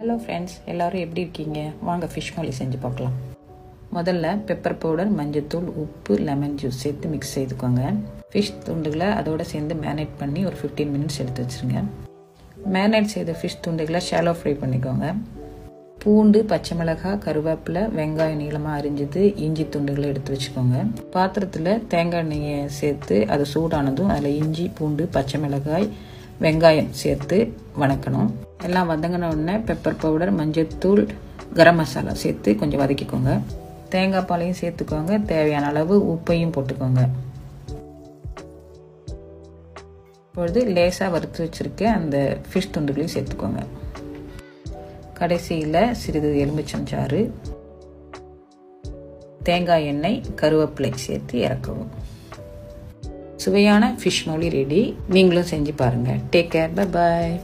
Hello friends, எல்லோரும் எப்படி இருக்கீங்க? வாங்க ஃபிஷ் மொழி செஞ்சு பார்க்கலாம். முதல்ல பெப்பர் பவுடர், மஞ்சத்தூள், உப்பு, லெமன் ஜூஸ் சேர்த்து மிக்ஸ் செய்துக்கோங்க. ஃபிஷ் துண்டுகளை அதோடு சேர்ந்து மேரினேட் பண்ணி ஒரு 15 மினிட்ஸ் எடுத்து வச்சுருங்க. மேரினேட் செய்த ஃபிஷ் துண்டுகளை ஷாலோ ஃப்ரை பண்ணிக்கோங்க. பூண்டு, பச்சை மிளகாய், கருவேப்பிலை, வெங்காயம் நீளமாக அரிஞ்சது, இஞ்சி துண்டுகளை எடுத்து வச்சுக்கோங்க. பாத்திரத்தில் தேங்காய் எண்ணெயை சேர்த்து அது சூடானதும் அதில் இஞ்சி, பூண்டு, பச்சை மிளகாய், வெங்காயம் சேர்த்து வதக்கணும். எல்லாம் வதங்கின உடனே பெப்பர் பவுடர், மஞ்சத்தூள், கரம் மசாலா சேர்த்து கொஞ்சம் வதக்கிக்கோங்க. தேங்காய் பாலையும் சேர்த்துக்கோங்க. தேவையான அளவு உப்பையும் போட்டுக்கோங்க. இப்பொழுது லேசாக வறுத்து வச்சுருக்க அந்த ஃபிஷ் துண்டுகளையும் சேர்த்துக்கோங்க. கடைசியில் சிறிது எலுமிச்சம் சாறு, தேங்காய் எண்ணெய், கருவேப்பிலை சேர்த்து இறக்கவும். சுவையான ஃபிஷ் மொழி ரெடி. நீங்களும் செஞ்சு பாருங்கள். Take care. Bye bye.